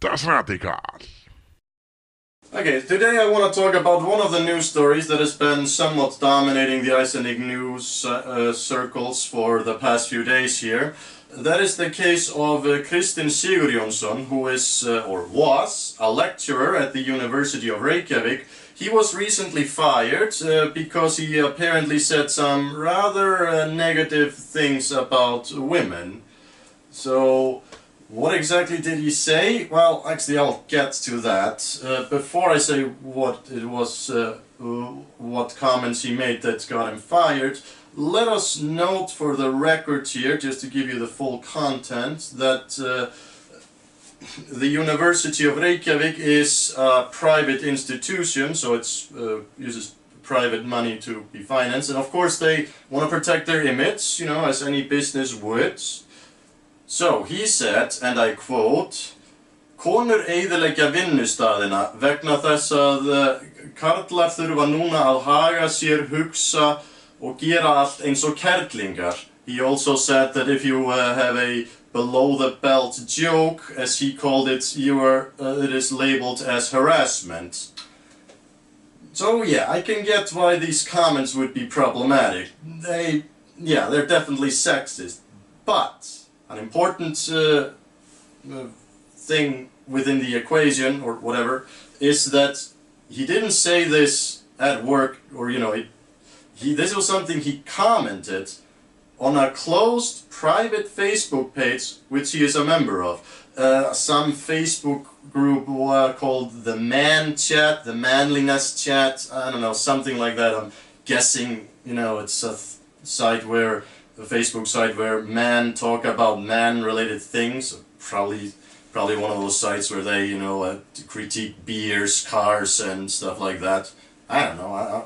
Das Radical. Okay, today I want to talk about one of the news stories that has been somewhat dominating the Icelandic news circles for the past few days here. That is the case of Kristinn Sigurjónsson, who is, or was, a lecturer at the University of Reykjavík. He was recently fired because he apparently said some rather negative things about women. So, what exactly did he say? Well, actually I'll get to that. Before I say what it was, what comments he made that got him fired, let us note for the record here, just to give you the full content, that the University of Reykjavík is a private institution, so it uses private money to be financed, and of course they want to protect their image, you know, as any business would. So he said, and I quote, "Konur eyðileggja vinnustaðina vegna þess að karlar þurfa núna að haga sér, hugsa og gera allt eins og kerlingar." He also said that if you have a below-the-belt joke, as he called it, it is labeled as harassment. So yeah, I can get why these comments would be problematic. They're definitely sexist. But an important thing within the equation, or whatever, is that he didn't say this at work, or you know, this was something he commented on a closed private Facebook page which he is a member of. Some Facebook group called the Man Chat, the Manliness Chat, I don't know, something like that. I'm guessing, you know, it's a Facebook site where men talk about man-related things. Probably one of those sites where they, you know, critique beers, cars, and stuff like that. I don't know.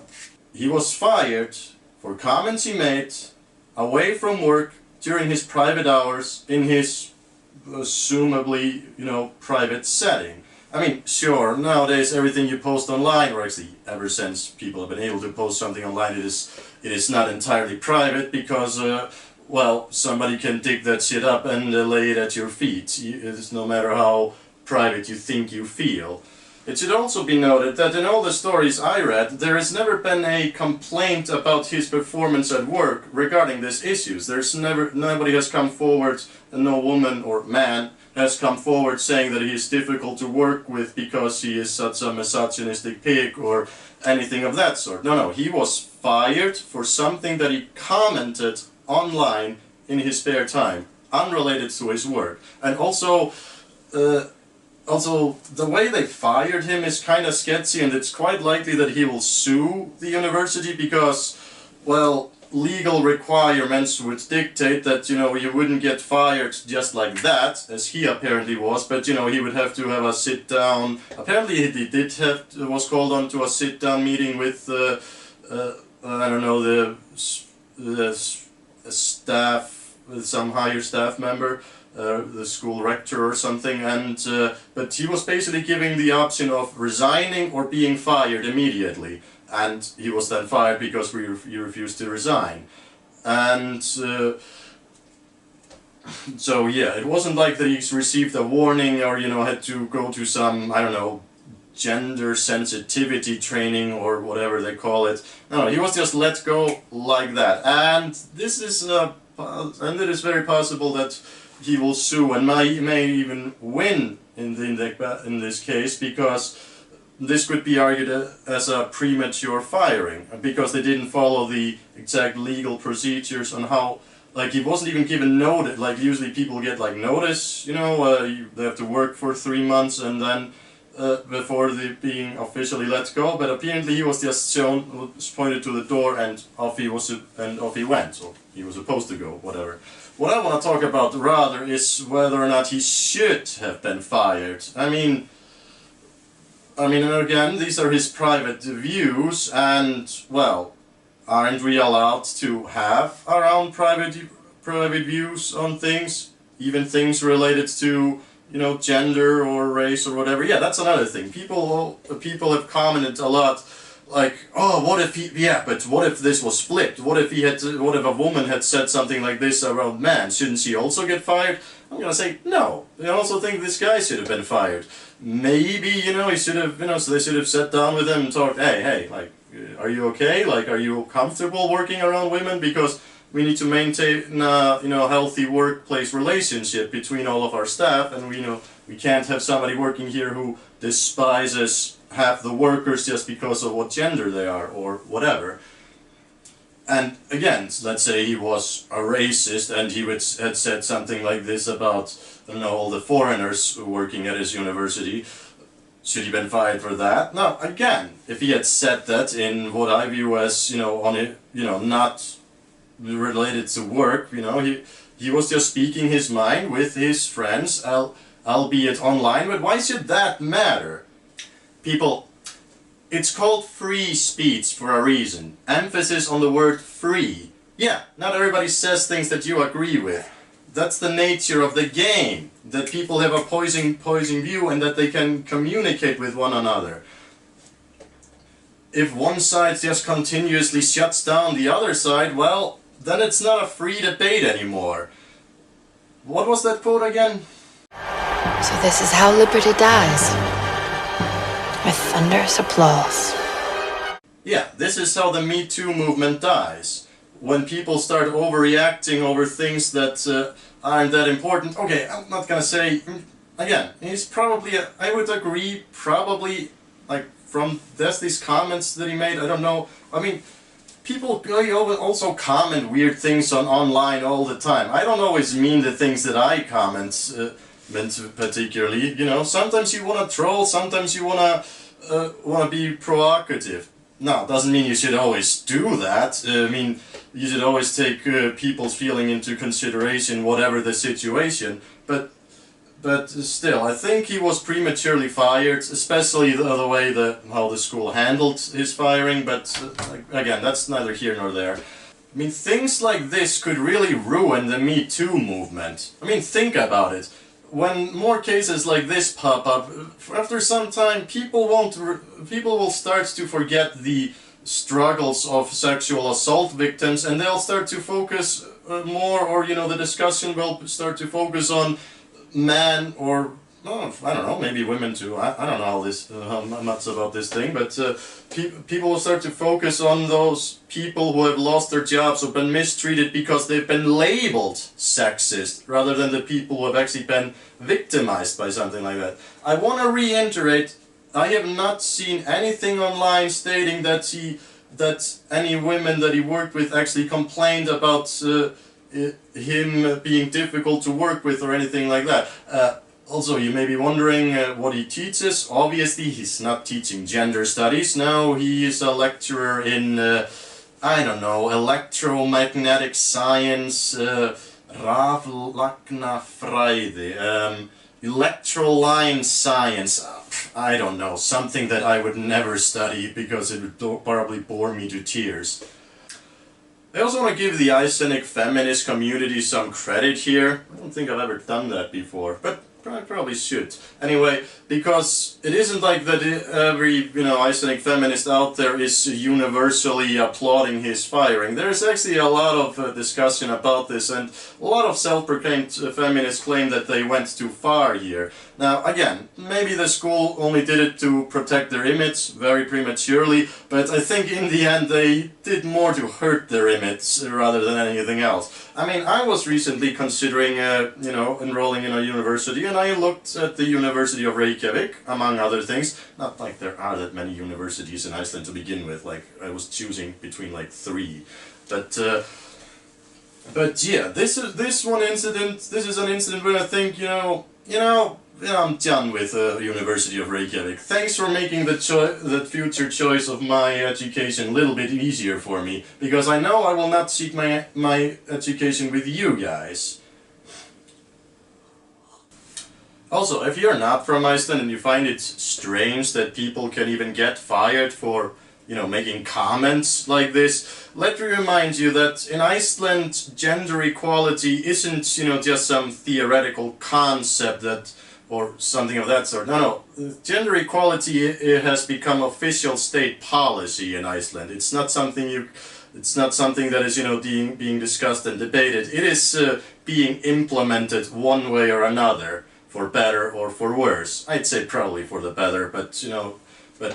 He was fired for comments he made away from work during his private hours in his assumably, you know, private setting. I mean, sure, nowadays everything you post online, or actually ever since people have been able to post something online, it is not entirely private because, well, somebody can dig that shit up and lay it at your feet. It's no matter how private you think you feel. It should also be noted that in all the stories I read, there has never been a complaint about his performance at work regarding these issues. Nobody has come forward, and no woman or man has come forward saying that he is difficult to work with because he is such a misogynistic pig or anything of that sort. No, he was fired for something that he commented online in his spare time, unrelated to his work. And also, the way they fired him is kind of sketchy, and it's quite likely that he will sue the university because, well, legal requirements would dictate that, you know, you wouldn't get fired just like that, as he apparently was, but, you know, he would have to have a sit-down. Apparently he was called on to a sit-down meeting with, I don't know, the staff, with some higher staff member, the school rector or something, and but he was basically giving the option of resigning or being fired immediately, and he was then fired because he refused to resign. And so yeah, it wasn't like that he received a warning or, you know, had to go to some, I don't know, gender sensitivity training or whatever they call it. No, he was just let go like that, and this is and it is very possible that he will sue and may even win in this case, because this could be argued as a premature firing, because they didn't follow the exact legal procedures on how, like, he wasn't even given notice. Like, usually people get like notice, you know, they have to work for 3 months and then before being officially let go, but apparently he was just pointed to the door and off he went, or he was supposed to go, whatever. What I want to talk about rather is whether or not he should have been fired. I mean, again, these are his private views, and, well, aren't we allowed to have our own private views on things, even things related to, you know, gender or race or whatever? Yeah, that's another thing. People have commented a lot, like, oh, what if this was flipped? What if a woman had said something like this around men? Shouldn't she also get fired? I'm gonna say no. I also think this guy should have been fired. Maybe, you know, he should have, you know, so they should have sat down with him and talked, hey, like, are you okay? Like, are you comfortable working around women? Because we need to maintain, you know, a healthy workplace relationship between all of our staff, and we can't have somebody working here who despises half the workers just because of what gender they are or whatever. And again, let's say he was a racist and he had said something like this about, I don't know, all the foreigners working at his university. Should he been fired for that? No, again, if he had said that in what I view as, you know, on it, you know, not related to work, you know, he was just speaking his mind with his friends, albeit online, but why should that matter? People, it's called free speech for a reason. Emphasis on the word free. Yeah, not everybody says things that you agree with. That's the nature of the game. That people have a opposing view and that they can communicate with one another. If one side just continuously shuts down the other side, well, then it's not a free debate anymore. What was that quote again? So this is how liberty dies. With thunderous applause. Yeah, this is how the Me Too movement dies. When people start overreacting over things that aren't that important. Okay, I'm not gonna say, again, he's probably, I would agree, probably, like, from these comments that he made, I don't know, I mean, people also comment weird things online all the time. I don't always mean the things that I comment, particularly, you know, sometimes you want to troll, sometimes you want to be provocative. No, doesn't mean you should always do that. I mean, you should always take people's feeling into consideration, whatever the situation. But still, I think he was prematurely fired, especially the way how the school handled his firing. But again, that's neither here nor there. I mean, things like this could really ruin the Me Too movement. I mean, think about it. When more cases like this pop up, after some time, people will start to forget the struggles of sexual assault victims, and they'll start to focus more, or you know, the discussion will start to focus on men, or I don't know, maybe women too. I don't know how much about this thing, but people will start to focus on those people who have lost their jobs or been mistreated because they've been labeled sexist, rather than the people who have actually been victimized by something like that. I want to reiterate, I have not seen anything online stating that any women that he worked with actually complained about him being difficult to work with or anything like that. Also, you may be wondering what he teaches. Obviously, he's not teaching gender studies. No, he is a lecturer in, I don't know, electromagnetic science, raflagnafræði, electroline science. I don't know, something that I would never study because it would probably bore me to tears. I also want to give the Icelandic feminist community some credit here. I don't think I've ever done that before, but I probably should. Anyway, because it isn't like that every, you know, Icelandic feminist out there is universally applauding his firing. There's actually a lot of discussion about this, and a lot of self-proclaimed feminists claim that they went too far here. Now, again, maybe the school only did it to protect their image very prematurely, but I think in the end they did more to hurt their image rather than anything else. I mean, I was recently considering, you know, enrolling in a university, and I looked at the University of Reykjavík, among other things. Not like there are that many universities in Iceland to begin with, like I was choosing between like 3. But yeah, this is an incident where I think, you know, I'm done with University of Reykjavík. Thanks for making the future choice of my education a little bit easier for me, because I know I will not seek my education with you guys. Also, if you're not from Iceland and you find it strange that people can even get fired for, you know, making comments like this, let me remind you that in Iceland, gender equality isn't, you know, just some theoretical concept that or something of that sort. No. Gender equality has become official state policy in Iceland. It's not something that is, being discussed and debated. It is being implemented one way or another, for better or for worse. I'd say probably for the better, but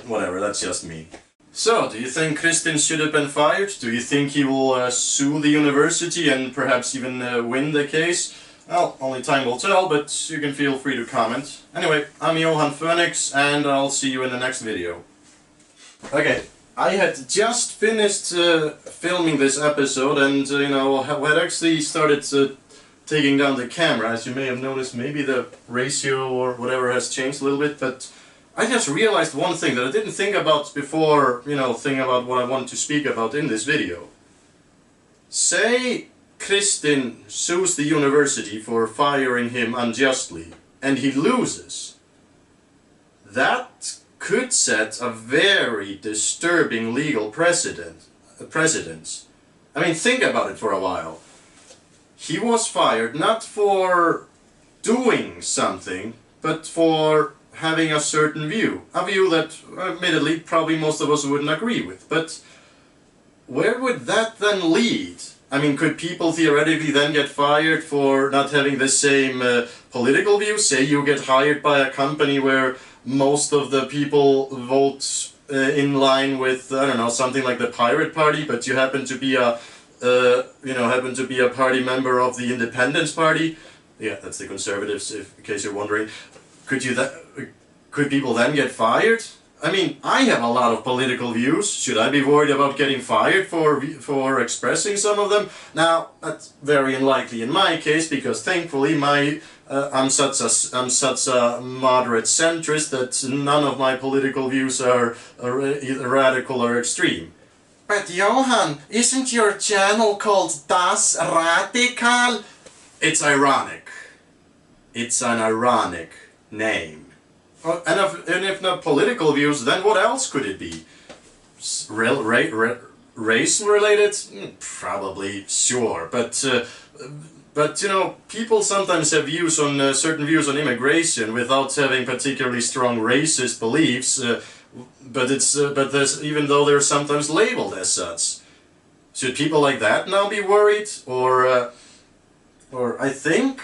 whatever, that's just me. So, do you think Kristinn should have been fired? Do you think he will sue the university and perhaps even win the case? Well, only time will tell, but you can feel free to comment. Anyway, I'm Johan Phoenix, and I'll see you in the next video. Okay, I had just finished filming this episode, and had actually started taking down the camera. As you may have noticed, maybe the ratio or whatever has changed a little bit, but I just realized one thing that I didn't think about before, thinking about what I want to speak about in this video. Say Kristinn sues the university for firing him unjustly, and he loses. That could set a very disturbing legal precedent. I mean, think about it for a while. He was fired not for doing something, but for having a certain view. A view that, admittedly, probably most of us wouldn't agree with. But where would that then lead? I mean, could people theoretically then get fired for not having the same political views? Say you get hired by a company where most of the people vote in line with, I don't know, something like the Pirate Party, but you happen to be a party member of the Independence Party. Yeah, that's the Conservatives, in case you're wondering. Could people then get fired? I mean, I have a lot of political views. Should I be worried about getting fired for expressing some of them? Now, that's very unlikely in my case, because thankfully I'm such a moderate centrist that none of my political views are either radical or extreme. But Johan, isn't your channel called Das Radikal? It's ironic. It's an ironic name. And if not political views, then what else could it be? Race related? Probably, sure. But people sometimes have views on certain views on immigration without having particularly strong racist beliefs. Even though they're sometimes labeled as such. Should people like that now be worried? Or I think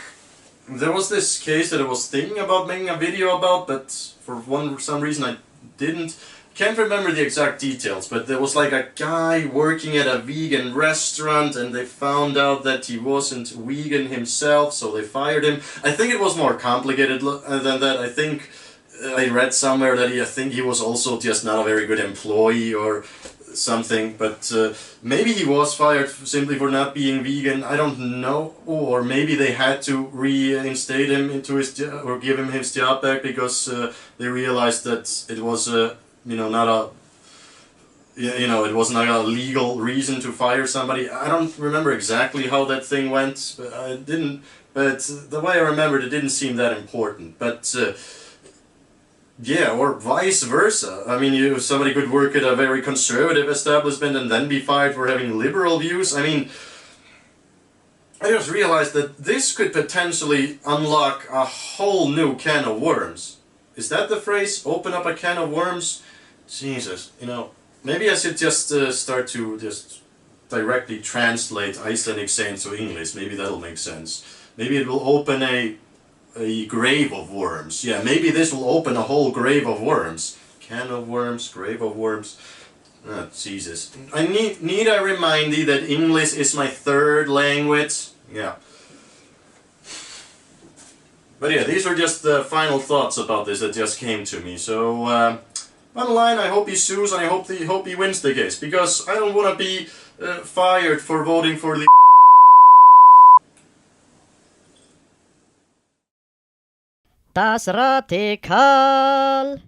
there was this case that I was thinking about making a video about, but for some reason I didn't. Can't remember the exact details, but there was like a guy working at a vegan restaurant and they found out that he wasn't vegan himself, so they fired him. I think it was more complicated than that. I think I read somewhere that I think he was also just not a very good employee or something, but maybe he was fired simply for not being vegan, I don't know, or maybe they had to reinstate him into his job, or give him his job back, because they realized that it was it was not a legal reason to fire somebody. I don't remember exactly how that thing went, but the way I remembered, it didn't seem that important, but yeah, or vice versa. I mean, somebody could work at a very conservative establishment and then be fired for having liberal views. I mean, I just realized that this could potentially unlock a whole new can of worms. Is that the phrase? Open up a can of worms? Jesus, maybe I should just start to just directly translate Icelandic sayings to English. Maybe that'll make sense. Maybe it will open a grave of worms. Yeah, maybe this will open a whole grave of worms. Can of worms, grave of worms. Oh, Jesus. Need I remind thee that English is my third language? Yeah. But yeah, these are just the final thoughts about this that just came to me. So, bottom line, I hope he sues and I hope he wins the case. Because I don't want to be fired for voting for the Das Radikal.